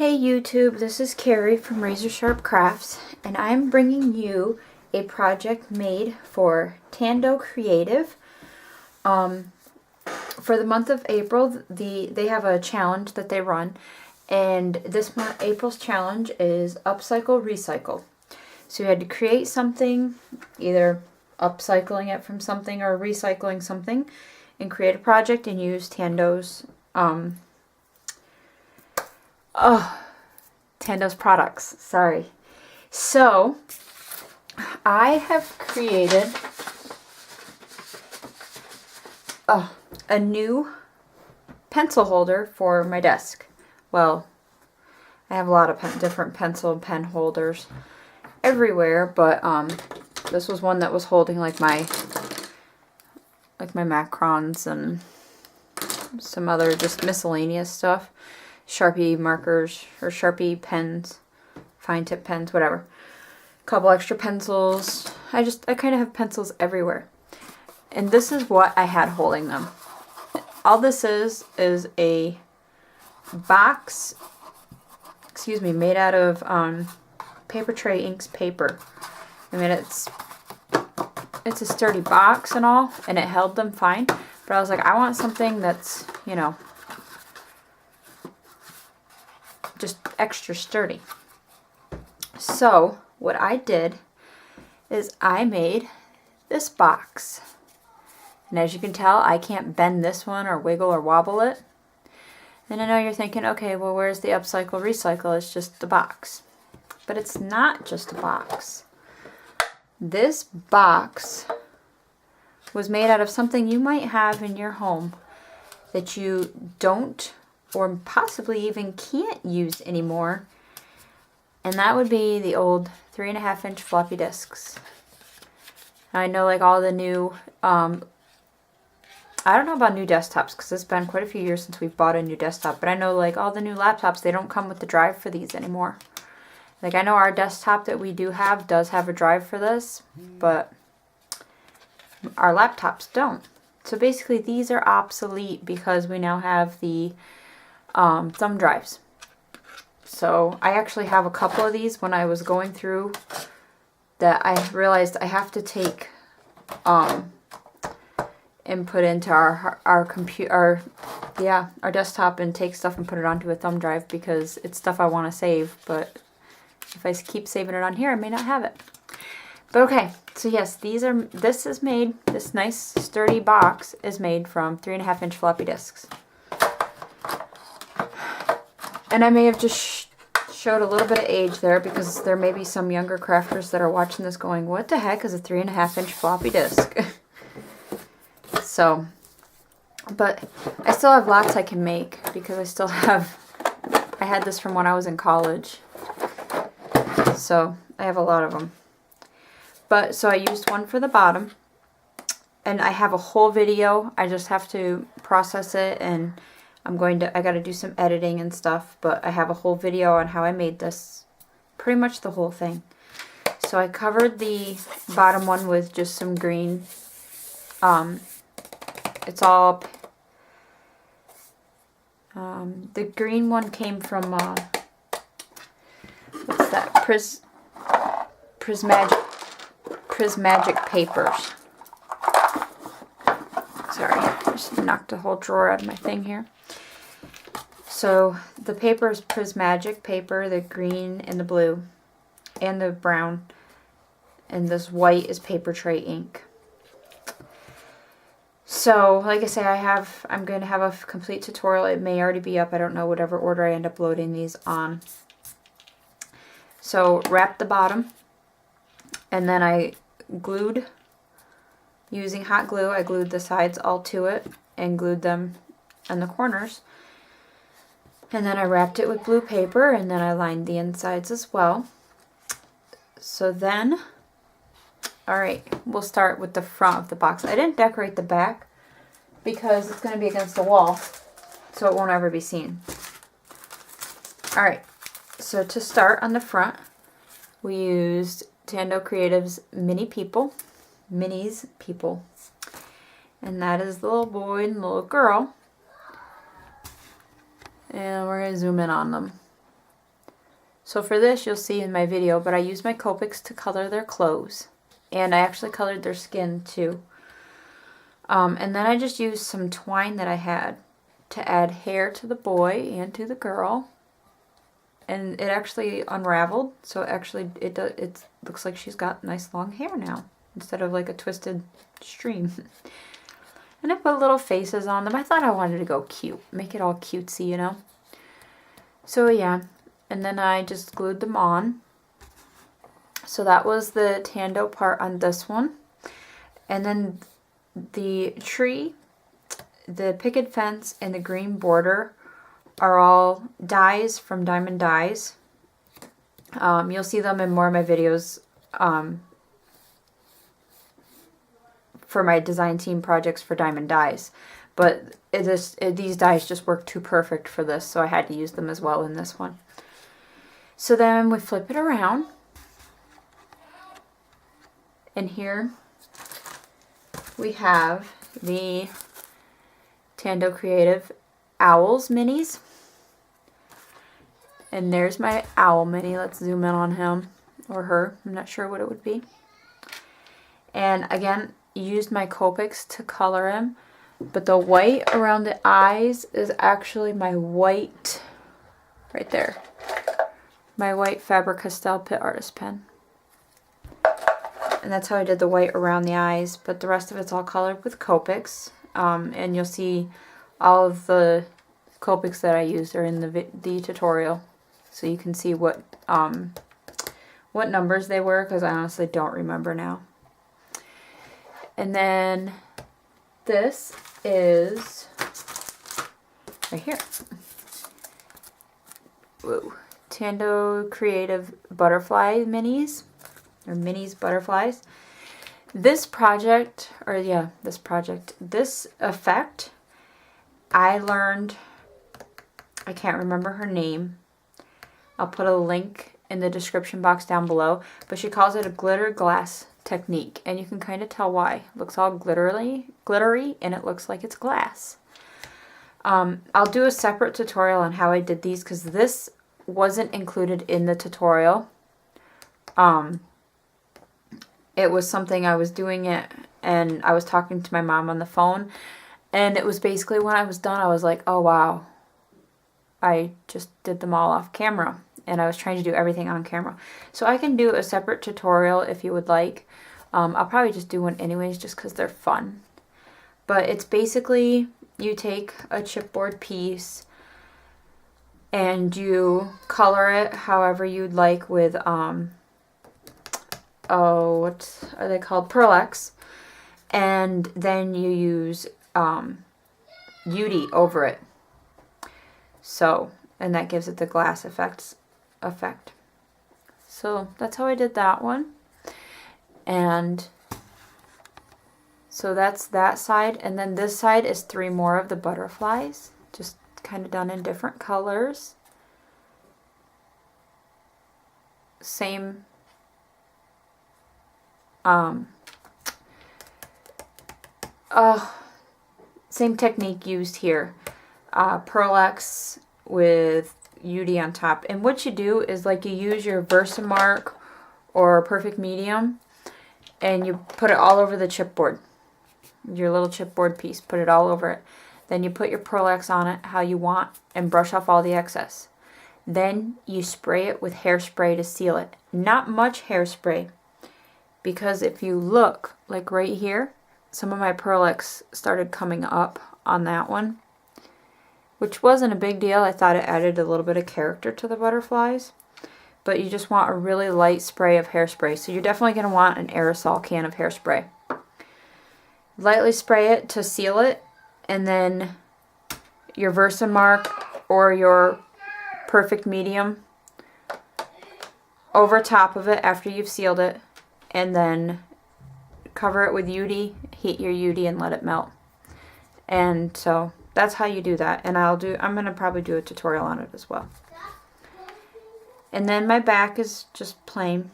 Hey YouTube, this is Kerri from Razor Sharp Crafts, and I'm bringing you a project made for Tando Creative. For the month of April, they have a challenge that they run, and this month, April's challenge is Upcycle Recycle. So you had to create something, either upcycling it from something or recycling something, and create a project and use Tando's Tando's products. Sorry. So, I have created a new pencil holder for my desk. Well, I have a lot of different pencil and pen holders everywhere, but this was one that was holding like my macrons and some other just miscellaneous stuff. Sharpie markers or Sharpie pens, fine tip pens, whatever. A couple extra pencils. I kind of have pencils everywhere. And this is what I had holding them. All this is a box, made out of Paper Tray Inks paper. I mean, it's a sturdy box and all, and it held them fine. But I was like, I want something that's, you know, just extra sturdy. So what I did is I made this box. And as you can tell, I can't bend this one or wiggle or wobble it. And I know you're thinking, okay, well, where's the Upcycle Recycle? It's just the box. But it's not just a box. This box was made out of something you might have in your home that you don't or possibly even can't use anymore, and that would be the old 3.5-inch floppy disks. I know, like, all the new, I don't know about new desktops because it's been quite a few years since we've bought a new desktop, but I know, like, all the new laptops, they don't come with the drive for these anymore. Like, I know our desktop that we do have does have a drive for this, but our laptops don't. So basically these are obsolete because we now have the thumb drives. So I actually have a couple of these. When I was going through that, I realized I have to take input into our computer, our desktop, and take stuff and put it onto a thumb drive because it's stuff I want to save, but if I keep saving it on here, I may not have it. But okay, so yes, this nice sturdy box is made from 3.5-inch floppy disks. And I may have just showed a little bit of age there because there may be some younger crafters that are watching this going, what the heck is a 3.5-inch floppy disk? So, but I still have lots I can make because I had this from when I was in college. So I have a lot of them. But so I used one for the bottom, and I have a whole video. I just have to process it, and I got to do some editing and stuff, but I have a whole video on how I made this, pretty much the whole thing. So I covered the bottom one with just some green. It's all, the green one came from, what's that, Prismagic papers. Sorry, I just knocked a whole drawer out of my thing here. So the paper is Prismagic paper, the green and the blue and the brown, and this white is Paper Tray ink. So like I say, I'm going to have a complete tutorial. It may already be up. I don't know, whatever order I end up loading these on. So wrap the bottom, and then I glued, using hot glue, I glued the sides all to it and glued them on the corners. And then I wrapped it with blue paper, and then I lined the insides as well. So then, alright, we'll start with the front of the box. I didn't decorate the back because it's going to be against the wall, so it won't ever be seen. Alright, so to start on the front, we used Tando Creative's Minis People. And that is the little boy and the little girl. And we're going to zoom in on them. So for this, you'll see in my video, but I used my Copics to color their clothes. And I actually colored their skin too. And then I just used some twine that I had to add hair to the boy and to the girl. And it actually unraveled, so actually it looks like she's got nice long hair now, instead of like a twisted stream. And I put little faces on them. I thought I wanted to go cute, make it all cutesy, you know. So yeah, and then I just glued them on. So that was the Tando part on this one. And then the tree, the picket fence, and the green border are all dies from Diamond Dies. You'll see them in more of my videos for my design team projects for Diamond Dies. But these dies just work too perfect for this, so I had to use them as well in this one. So then we flip it around. And here we have the Tando Creative Owls minis. And there's my owl mini. Let's zoom in on him or her. I'm not sure what it would be. And again, used my Copics to color him. But the white around the eyes is actually my white, right there. My white Faber-Castell Pit Artist pen. And that's how I did the white around the eyes. But the rest of it's all colored with Copics. And you'll see all of the Copics that I used are in the tutorial. So you can see what numbers they were, because I honestly don't remember now. And then this is right here. Whoa. Tando Creative Butterfly Minis, or Minis Butterflies. This project, this effect, I learned, I can't remember her name. I'll put a link in the description box down below, but she calls it a glitter glass technique, and you can kind of tell why. It looks all glittery, and it looks like it's glass. I'll do a separate tutorial on how I did these, because this wasn't included in the tutorial. It was something I was doing it, and I was talking to my mom on the phone, and it was basically when I was done, I was like, oh wow, I just did them all off camera, and I was trying to do everything on camera. So I can do a separate tutorial if you would like. I'll probably just do one anyways, just because they're fun. But it's basically, you take a chipboard piece and you color it however you'd like with, what are they called? Pearl-Ex. And then you use UD over it. So, and that gives it the glass effect. So that's how I did that one. And so that's that side. And then this side is 3 more of the butterflies, just kind of done in different colors. Same same technique used here. Pearl-Ex with UD on top. And what you do is, like, you use your Versamark or Perfect Medium and you put it all over the chipboard. Your little chipboard piece, put it all over it. Then you put your Pearl-Ex on it how you want and brush off all the excess. Then you spray it with hairspray to seal it. Not much hairspray, because if you look, like right here, some of my Pearl-Ex started coming up on that one, which wasn't a big deal. I thought it added a little bit of character to the butterflies. But you just want a really light spray of hairspray. So you're definitely going to want an aerosol can of hairspray. Lightly spray it to seal it, and then your Versamark or your Perfect Medium over top of it after you've sealed it, and then cover it with UD, heat your UD and let it melt. And so that's how you do that. And I'm going to probably do a tutorial on it as well. And then my back is just plain,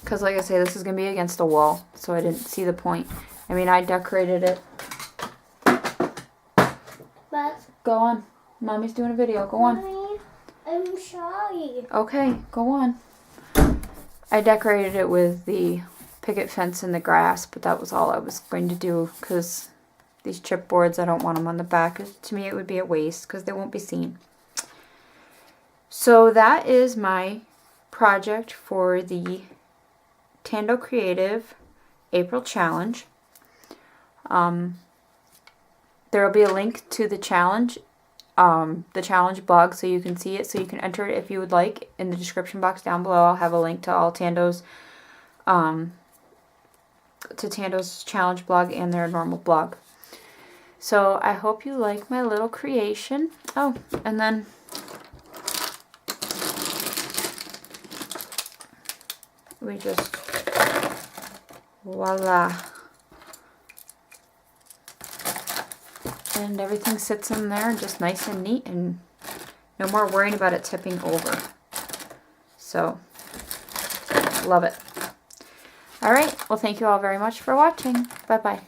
because like I say, this is going to be against the wall, so I didn't see the point. I mean, I decorated it. But go on. Mommy's doing a video. Go on. Mommy, I'm sorry. Okay, go on. I decorated it with the picket fence and the grass, but that was all I was going to do because these chipboards, I don't want them on the back. To me, it would be a waste because they won't be seen. So that is my project for the Tando Creative April Challenge. There will be a link to the challenge blog so you can see it, so you can enter it if you would like. In the description box down below, I'll have a link to all Tando's challenge blog and their normal blog. So I hope you like my little creation. Oh, and then we just, voila. And everything sits in there just nice and neat, and no more worrying about it tipping over. So, love it. Alright, well thank you all very much for watching. Bye-bye.